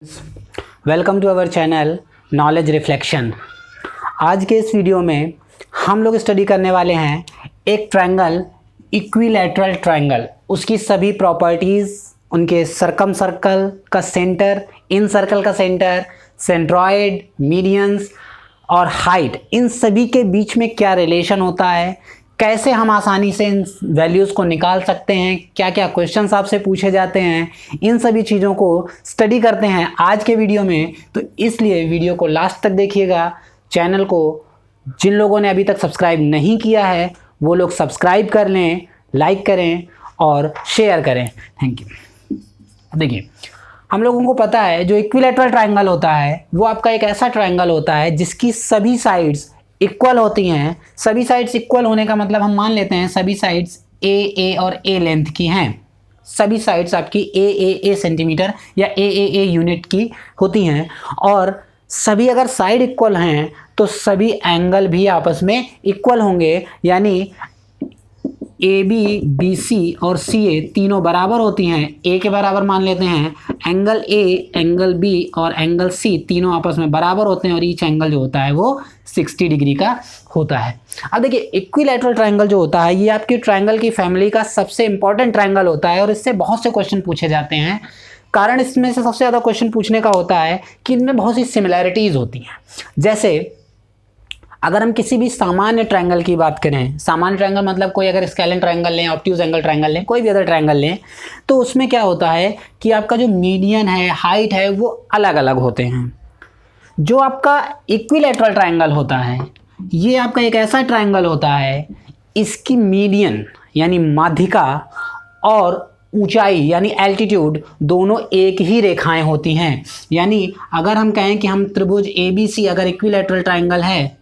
Welcome to our channel knowledge reflection. आज के इस वीडियो में हम लोग स्टडी करने वाले हैं एक ट्रायंगल, इक्विलैटरल ट्रायंगल, उसकी सभी प्रॉपर्टीज़, उनके सर्कम सर्कल का सेंटर, इन सर्कल का सेंटर, सेंट्रॉयड, मीडियंस और हाइट, इन सभी के बीच में क्या रिलेशन होता है, कैसे हम आसानी से इन वैल्यूज़ को निकाल सकते हैं, क्या क्या क्वेश्चंस आपसे पूछे जाते हैं, इन सभी चीज़ों को स्टडी करते हैं आज के वीडियो में। तो इसलिए वीडियो को लास्ट तक देखिएगा। चैनल को जिन लोगों ने अभी तक सब्सक्राइब नहीं किया है वो लोग सब्सक्राइब कर लें, लाइक करें और शेयर करें। Thank you. देखिए, हम लोगों को पता है जो इक्विलैटरल ट्रायंगल होता है वो आपका एक ऐसा ट्रायंगल होता है जिसकी सभी साइड्स इक्वल होती हैं। सभी साइड्स इक्वल होने का मतलब हम मान लेते हैं सभी साइड्स ए और ए लेंथ की हैं। सभी साइड्स आपकी ए सेंटीमीटर या ए यूनिट की होती हैं और सभी अगर साइड इक्वल हैं तो सभी एंगल भी आपस में इक्वल होंगे, यानी ए बी सी और सी ए तीनों बराबर होती हैं। ए के बराबर मान लेते हैं, एंगल ए, एंगल बी और एंगल सी तीनों आपस में बराबर होते हैं और ईच एंगल जो होता है वो 60 डिग्री का होता है। अब देखिए, इक्विलैटरल ट्रायंगल जो होता है ये आपकी ट्रायंगल की फैमिली का सबसे इंपॉर्टेंट ट्रायंगल होता है और इससे बहुत से क्वेश्चन पूछे जाते हैं। कारण इसमें से सबसे ज़्यादा क्वेश्चन पूछने का होता है कि इनमें बहुत सी सिमिलैरिटीज़ होती हैं। जैसे अगर हम किसी भी सामान्य ट्रायंगल की बात करें, सामान्य ट्रायंगल मतलब कोई अगर स्केलेन ट्रायंगल लें, ऑब्ट्यूज एंगल ट्रायंगल लें, कोई भी अदर ट्रायंगल लें, तो उसमें क्या होता है कि आपका जो मीडियन है, हाइट है, वो अलग अलग होते हैं। जो आपका इक्विलैटरल ट्रायंगल होता है ये आपका एक ऐसा ट्रायंगल होता है इसकी मीडियन यानी माध्यिका और ऊंचाई यानी एल्टीट्यूड दोनों एक ही रेखाएं होती हैं। यानी अगर हम कहें कि हम त्रिभुज ABC अगर इक्विलैटरल ट्रायंगल है,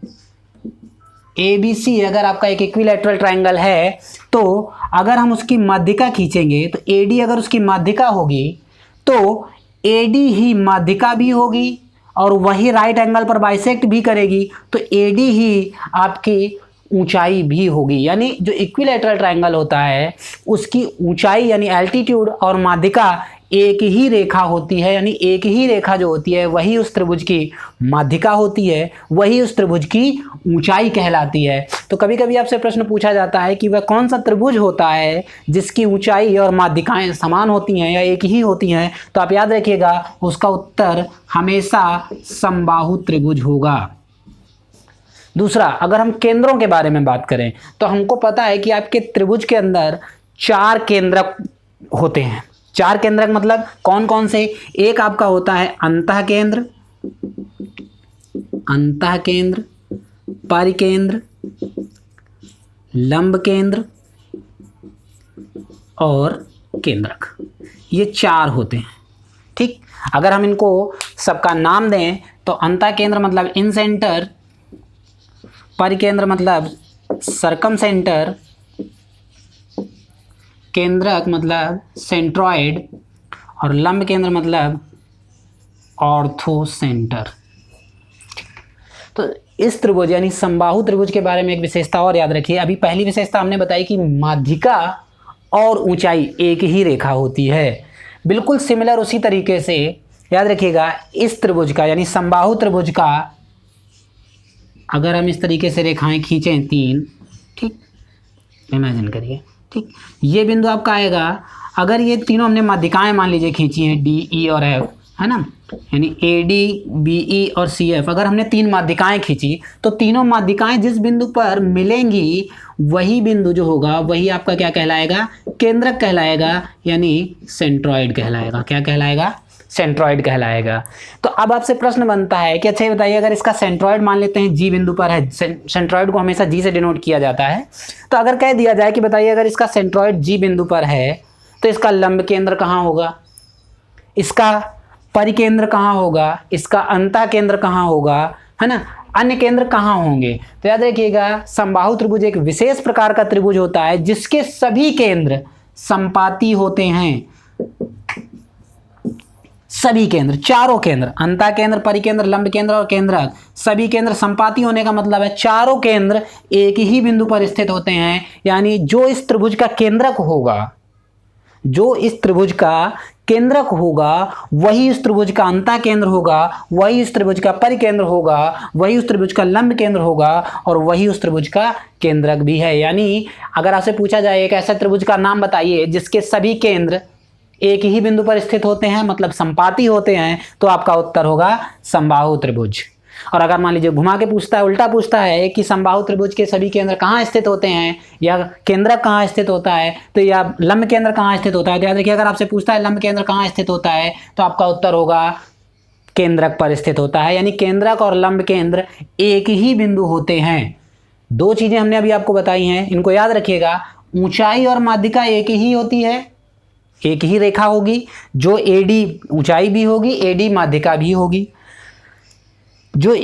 ABC अगर आपका एक इक्विलैटरल ट्रायंगल है तो अगर हम उसकी माध्यिका खींचेंगे तो AD अगर उसकी माध्यिका होगी तो AD ही माध्यिका भी होगी और वही राइट एंगल पर बाइसेक्ट भी करेगी तो AD ही आपकी ऊंचाई भी होगी। यानी जो इक्विलैटरल ट्रायंगल होता है उसकी ऊंचाई यानी एल्टीट्यूड और माध्यिका एक ही रेखा होती है, यानी एक ही रेखा जो होती है वही उस त्रिभुज की माध्यिका होती है, वही उस त्रिभुज की ऊंचाई कहलाती है। तो कभी कभी आपसे प्रश्न पूछा जाता है कि वह कौन सा त्रिभुज होता है जिसकी ऊंचाई और माध्यिकाएं समान होती हैं या एक ही होती हैं, तो आप याद रखिएगा उसका उत्तर हमेशा समबाहु त्रिभुज होगा। दूसरा, अगर हम केंद्रों के बारे में बात करें तो हमको पता है कि आपके त्रिभुज के अंदर 4 केंद्रक होते हैं। 4 केंद्रक मतलब कौन कौन से? एक आपका होता है अंतः केंद्र, परिकेंद्र, लंब केंद्र और केंद्रक। ये 4 होते हैं। ठीक, अगर हम इनको सबका नाम दें तो अंतः केंद्र मतलब इन सेंटर, परिकेंद्र मतलब सर्कम सेंटर, केंद्रक मतलब सेंट्रॉयड और लंब केंद्र मतलब ऑर्थो सेंटर। तो इस त्रिभुज यानी समबाहु त्रिभुज के बारे में एक विशेषता और याद रखिए। अभी पहली विशेषता हमने बताई कि माध्यिका और ऊंचाई एक ही रेखा होती है। बिल्कुल सिमिलर उसी तरीके से याद रखिएगा इस त्रिभुज का यानी समबाहु त्रिभुज का अगर हम इस तरीके से रेखाएं खींचें 3, ठीक, इमेजिन करिए, ठीक, ये बिंदु आपका आएगा। अगर ये तीनों हमने माध्यिकाएं मान लीजिए खींची हैं DE और F, है ना, यानी AD BE और CF, अगर हमने 3 माध्यिकाएं खींची तो तीनों माध्यिकाएं जिस बिंदु पर मिलेंगी वही बिंदु जो होगा वही आपका क्या कहलाएगा? केंद्रक कहलाएगा, यानी सेंट्रॉयड कहलाएगा। क्या कहलाएगा? सेंट्रॉयड कहलाएगा। तो अब आपसे प्रश्न बनता है कि अच्छा ये बताइए, अगर इसका सेंट्रॉयड मान लेते हैं G बिंदु पर है, सेंट्रॉयड को हमेशा G से डिनोट किया जाता है, तो अगर कह दिया जाए कि बताइए अगर इसका सेंट्रॉयड G बिंदु पर है तो इसका लंब केंद्र कहाँ होगा, इसका परिकेंद्र कहाँ होगा, इसका अंतः केंद्र कहाँ होगा, है ना, अन्य केंद्र कहाँ होंगे? तो याद रखिएगा समबाहु त्रिभुज एक विशेष प्रकार का त्रिभुज होता है जिसके सभी केंद्र संपाती होते हैं। सभी केंद्र, चारों केंद्र, अंतः केंद्र, परिकेंद्र, लंब केंद्र और केंद्रक, सभी केंद्र संपाती होने का मतलब है चारों केंद्र एक ही बिंदु पर स्थित होते हैं। यानी जो इस त्रिभुज का केंद्रक होगा, जो इस त्रिभुज का केंद्रक होगा वही उस त्रिभुज का अंतः केंद्र होगा, वही उस त्रिभुज का परिकेंद्र होगा, वही उस त्रिभुज का लंब केंद्र होगा और वही उस त्रिभुज का केंद्रक भी है। यानी अगर आपसे पूछा जाए एक ऐसा त्रिभुज का नाम बताइए जिसके सभी केंद्र एक ही बिंदु पर स्थित होते हैं, मतलब संपाती होते हैं, तो आपका उत्तर होगा समबाहु त्रिभुज। और अगर मान लीजिए घुमा के पूछता है, उल्टा पूछता है कि समबाहु त्रिभुज के सभी केंद्र कहाँ स्थित होते हैं या केंद्रक कहाँ स्थित होता है, तो या लंब केंद्र कहाँ स्थित होता है, तो याद रखिए अगर आपसे पूछता है लंब केंद्र कहाँ स्थित होता है तो आपका उत्तर होगा केंद्रक पर स्थित होता है। यानी केंद्रक और लंब केंद्र एक ही बिंदु होते हैं। दो चीजें हमने अभी आपको बताई हैं, इनको याद रखिएगा। ऊंचाई और माध्यिका एक ही होती है, एक ही रेखा होगी, जो एडी ऊंचाई भी होगी, एडी माध्यिका भी होगी। जो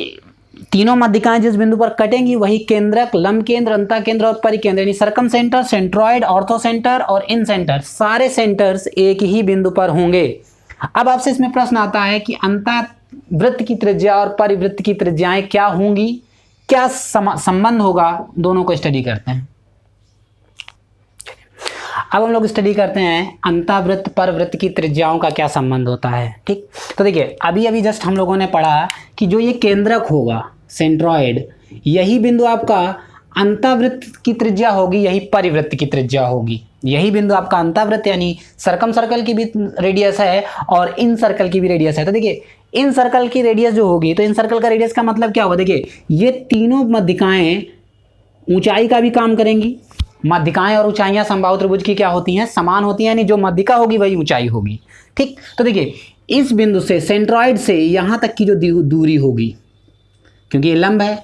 तीनों माध्यिकाएं जिस बिंदु पर कटेंगी वही केंद्रक, लंब केंद्र, अंतः केंद्र और परिकेंद्र, यानी circum centre, centroid, ortho centre और इन सेंटर, सारे सेंटर्स एक ही बिंदु पर होंगे। अब आपसे इसमें प्रश्न आता है कि अंतः वृत्त की त्रिज्या और परिवृत्त की त्रिज्याएं क्या होंगी, क्या संबंध होगा, दोनों को स्टडी करते हैं। अब हम लोग स्टडी करते हैं अंतःवृत्त परवृत्त की त्रिज्याओं का क्या संबंध होता है। ठीक, तो देखिए अभी जस्ट हम लोगों ने पढ़ा कि जो ये केंद्रक होगा सेंट्रॉइड, यही बिंदु आपका अंतःवृत्त की त्रिज्या होगी, यही परिवृत्त की त्रिज्या होगी। यही बिंदु आपका अंतःवृत्त यानी सर्कम सर्कल की भी रेडियस है और इन सर्कल की भी रेडियस है। तो देखिए इन सर्कल की रेडियस जो होगी, तो इन सर्कल का रेडियस का मतलब क्या होगा, देखिए ये तीनों माध्यिकाएं ऊंचाई का भी काम करेंगी। माध्यिकाएं और ऊंचाइयां समबाहु त्रिभुज की क्या होती हैं, समान होती हैं, यानी जो माध्यिका होगी वही ऊंचाई होगी। ठीक, तो देखिए इस बिंदु से सेंट्रॉइड से यहां तक की जो दूरी होगी, क्योंकि ये लंब है,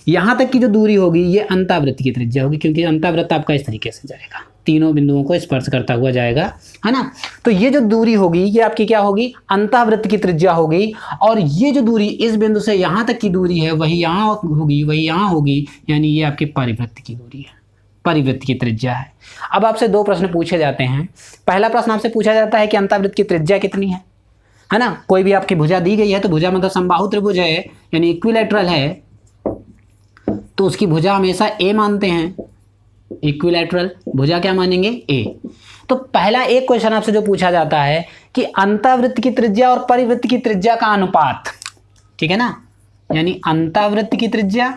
यहां तक की जो दूरी होगी ये अंतःवृत्त की त्रिज्या होगी, क्योंकि अंतःवृत्त आपका इस तरीके से जाएगा, तीनों बिंदुओं को स्पर्श करता हुआ जाएगा, है ना। तो ये जो दूरी होगी ये आपकी क्या होगी, अंतःवृत्त की त्रिज्या होगी। और ये जो दूरी इस बिंदु से यहां तक की दूरी है वही यहां होगी, वही यहां होगी, यानी ये आपकी परिवृत्त की दूरी है, परिवृत्त की त्रिज्या है। अब आपसे दो प्रश्न पूछे जाते हैं। पहला प्रश्न आपसे पूछा जाता है कि अंतःवृत्त की त्रिज्या कितनी है ना। कोई भी आपकी भुजा दी गई है, तो भुजा मतलब समबाहु त्रिभुज है यानी इक्विलैटरल है, तो उसकी भुजा हमेशा ए मानते हैं। इक्विलैटरल भुजा क्या मानेंगे, ए। तो पहला एक क्वेश्चन आपसे जो पूछा जाता है कि अंतःवृत्त की त्रिज्या और परिवृत्त की त्रिज्या का अनुपात, ठीक है ना, यानी अंतःवृत्त की त्रिज्या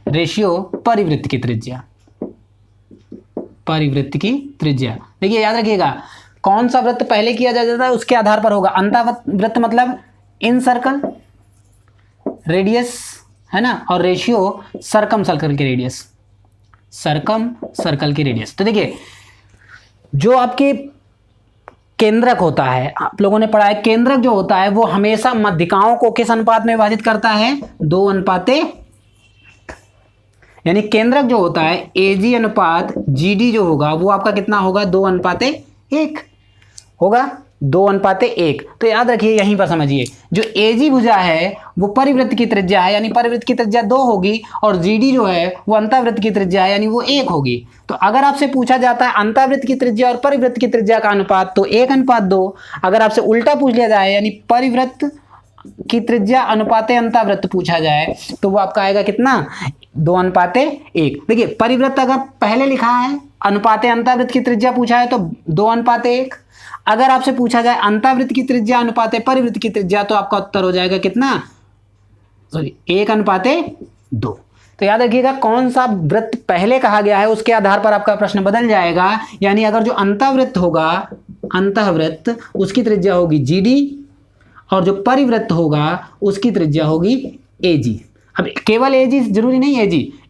रेशियो परिवृत्त की त्रिज्या, परिवृत्त की त्रिज्या। देखिए याद रखिएगा कौन सा वृत्त पहले किया जाता है उसके आधार पर होगा। अंतःवृत्त मतलब इन सर्कल रेडियस, है ना, और रेशियो सर्कम सर्कल की रेडियस, सर्कम सर्कल की रेडियस। तो देखिए जो आपके केंद्रक होता है, आप लोगों ने पढ़ा है केंद्रक जो होता है वो हमेशा माध्यिकाओं को किस अनुपात में विभाजित करता है, 2:1, यानी केंद्रक जो होता है एजी अनुपात जीडी जो होगा वो आपका कितना होगा, 2:1 होगा, 2:1। तो याद रखिए यहीं पर समझिए जो एजी भुजा है वो परिवृत्त की त्रिज्या है, यानी परिवृत्त की त्रिज्या 2 होगी, और जीडी जो है वो अंतःवृत्त की त्रिज्या है, यानी वो 1 होगी। तो अगर आपसे पूछा जाता है अंतःवृत्त की त्रिज्या और परिवृत्त की त्रिज्या का अनुपात, तो 1:2। अगर आपसे उल्टा पूछ लिया जाए यानी परिवृत्त की त्रिज्या अनुपाते अंतःवृत्त पूछा जाए, तो वो आपका आएगा कितना, 2:1। देखिए परिवृत्त अगर पहले लिखा है, अनुपाते अंतःवृत्त की त्रिज्या पूछा है तो 2:1। अगर आपसे पूछा जाए अंतःवृत्त की त्रिज्या अनुपाते परिवृत्त की त्रिज्या, तो आपका उत्तर हो जाएगा कितना, 1:2। तो याद रखिएगा कौन सा वृत्त पहले कहा गया है उसके आधार पर आपका प्रश्न बदल जाएगा। यानी अगर जो अंतःवृत्त होगा, अंतःवृत्त उसकी त्रिज्या होगी जीडी, और जो परिवृत्त होगा उसकी त्रिज्या होगी एजी। अब केवल एजी जरूरी नहीं,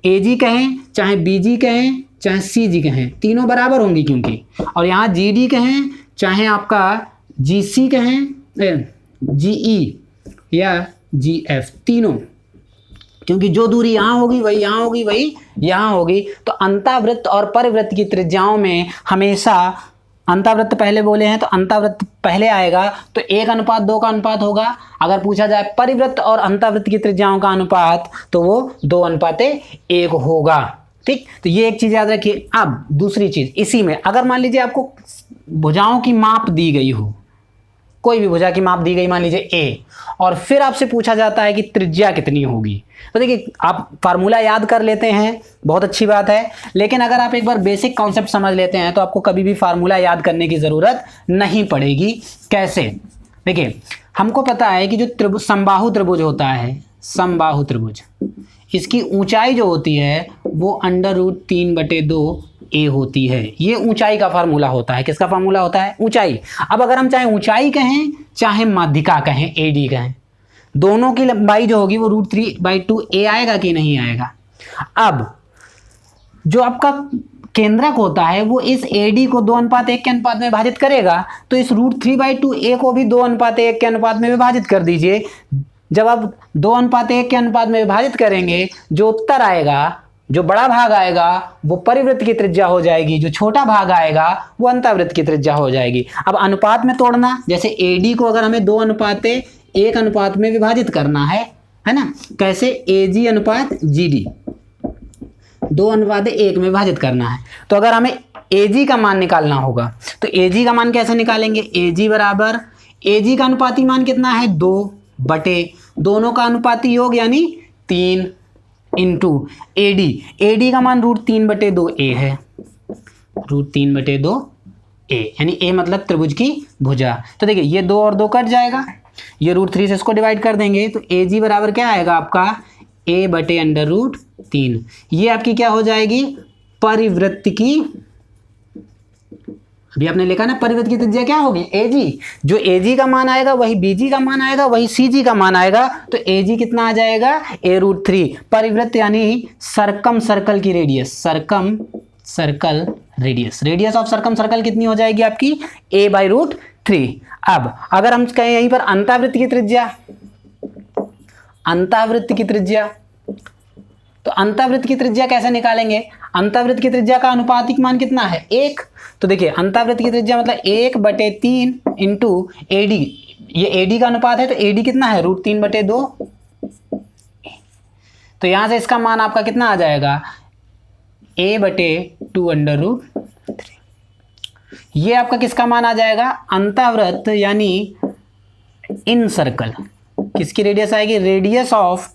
एजी कहें चाहे बीजी कहें चाहे सीजी कहें, तीनों बराबर होंगी क्योंकि, और यहाँ जीडी कहें चाहे आपका जीसी कहें, जीई या जीएफ, तीनों, क्योंकि जो दूरी यहाँ होगी वही यहाँ होगी, वही यहाँ होगी। तो अंतःवृत्त और परिवृत्त की त्रिज्याओं में हमेशा अंतःवृत्त पहले बोले हैं तो अंतःवृत्त पहले आएगा, तो 1:2 का अनुपात होगा। अगर पूछा जाए परिवृत्त और अंतःवृत्त की त्रिज्याओं का अनुपात, तो वो 2:1 होगा। ठीक, तो ये एक चीज याद रखिए। अब दूसरी चीज इसी में, अगर मान लीजिए आपको भुजाओं की माप दी गई हो, कोई भी भुजा की माप दी गई, मान लीजिए ए, और फिर आपसे पूछा जाता है कि त्रिज्या कितनी होगी, तो देखिए आप फार्मूला याद कर लेते हैं, बहुत अच्छी बात है, लेकिन अगर आप एक बार बेसिक कॉन्सेप्ट समझ लेते हैं तो आपको कभी भी फार्मूला याद करने की ज़रूरत नहीं पड़ेगी। कैसे? देखिए हमको पता है कि जो समबाहु त्रिभुज होता है, समबाहु त्रिभुज, इसकी ऊंचाई जो होती है वो √3/2 ए होती है। ये ऊंचाई का फार्मूला होता है। किसका फार्मूला होता है? ऊंचाई। अब अगर हम चाहे ऊंचाई कहें चाहे माध्यिका कहें, एडी कहें, दोनों की लंबाई जो होगी वो √3/2 ए आएगा कि नहीं आएगा। अब जो आपका केंद्रक होता है वो इस एडी को 2:1 के अनुपात में विभाजित करेगा, तो इस √3/2 ए को भी 2:1 के अनुपात में विभाजित कर दीजिए। जब आप 2:1 के अनुपात में विभाजित करेंगे, जो उत्तर आएगा, जो बड़ा भाग आएगा वो परिवृत्त की त्रिज्या हो जाएगी, जो छोटा भाग आएगा वो अंतःवृत्त की त्रिज्या हो जाएगी। अब अनुपात में तोड़ना, जैसे एडी को अगर हमें 2:1 अनुपात में विभाजित करना है ना, कैसे? एजी अनुपात जीडी 2:1 में विभाजित करना है, तो अगर हमें एजी का मान निकालना होगा तो एजी का मान कैसे निकालेंगे? एजी बराबर, एजी का अनुपाती मान कितना है? 2 बटे दोनों का अनुपाती योग यानी 3 इंटू एडी, एडी का मान √3/2 ए है, √3/2 ए, यानी ए मतलब त्रिभुज की भुजा। तो देखिए ये 2 और 2 कट जाएगा, ये √3 से इसको डिवाइड कर देंगे, तो एजी बराबर क्या आएगा आपका? a/√3। ये आपकी क्या हो जाएगी? परिवृत्त की, अभी आपने लिखा ना परिवृत्त की त्रिज्या क्या होगी? एजी। जो एजी का मान आएगा वही बीजी का मान आएगा, वही सीजी का मान आएगा, तो एजी कितना आ जाएगा? a√3। परिवृत्त यानी सरकम सर्कल की रेडियस, circumcircle radius, radius of circumcircle कितनी हो जाएगी आपकी? a/√3। अब अगर हम कहें यहीं पर अंतःवृत्त की त्रिज्या, अंतःवृत्त की त्रिज्या, तो अंतःवृत्त की त्रिज्या कैसे निकालेंगे? अंतःवृत्त की त्रिज्या का अनुपातिक मान कितना है? 1। तो देखिए अंतःवृत्त की त्रिज्या मतलब 1/3 इंटू एडी, ये एडी का अनुपात है, तो एडी कितना है? √3/2। तो यहां से इसका मान आपका कितना आ जाएगा? a/2√3। ये आपका किसका मान आ जाएगा? अंतःवृत्त यानी इन सर्कल, किसकी रेडियस आएगी? Radius of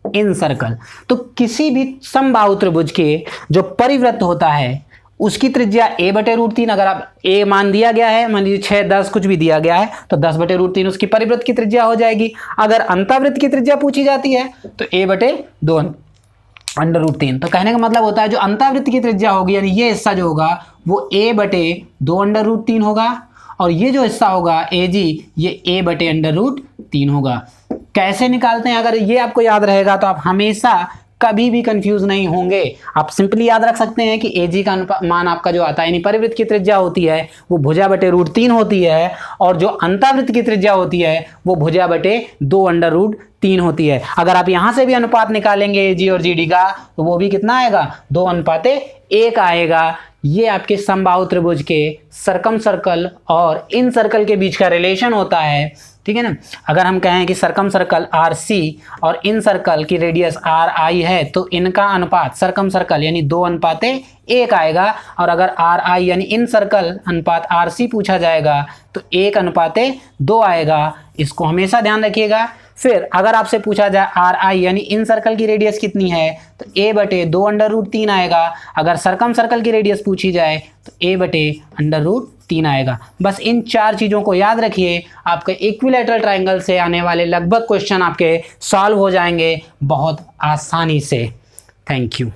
in circle. तो किसी भी समबाहु त्रिभुज के जो परिवृत्त होता है उसकी त्रिज्या a/√3, अगर आप a मान दिया गया है, मान लीजिए 6, 10 कुछ भी दिया गया है, तो 10/√3 उसकी परिवृत्त की त्रिज्या हो जाएगी। अगर अंतःवृत्त की त्रिज्या पूछी जाती है तो a/2√3। तो कहने का मतलब होता है जो अंतःवृत्त की त्रिज्या होगी, यानी ये हिस्सा जो होगा वो a/2√3 होगा, और ये जो हिस्सा होगा एजी, ये a/√3 होगा। कैसे निकालते हैं? अगर ये आपको याद रहेगा तो आप हमेशा कभी भी कंफ्यूज नहीं होंगे। आप सिंपली याद रख सकते हैं कि एजी का मान आपका जो आता है, यानी परिवृत्त की त्रिज्या होती है वो भुजा/√3 होती है, और जो अंतःवृत्त की त्रिज्या होती है वो भुजा/2√3 होती है। अगर आप यहाँ से भी अनुपात निकालेंगे एजी और जीडी का, तो वो भी कितना आएगा? 2:1 आएगा। ये आपके समबाहु त्रिभुज के सरकम सर्कल और इन सर्कल के बीच का रिलेशन होता है, ठीक है ना। अगर हम कहें कि सरकम सर्कल RC और इन सर्कल की रेडियस RI है, तो इनका अनुपात सरकम सर्कल यानी 2:1 आएगा, और अगर RI यानी इन सर्कल अनुपात RC पूछा जाएगा तो 1:2 आएगा। इसको हमेशा ध्यान रखिएगा। फिर अगर आपसे पूछा जाए RI यानी इन सर्कल की रेडियस कितनी है, तो a/2√3 आएगा। अगर सरकम सर्कल की रेडियस पूछी जाए तो a/√3 आएगा। बस इन 4 चीज़ों को याद रखिए, आपके इक्विलैटरल ट्रायंगल से आने वाले लगभग क्वेश्चन आपके सॉल्व हो जाएंगे बहुत आसानी से। Thank you.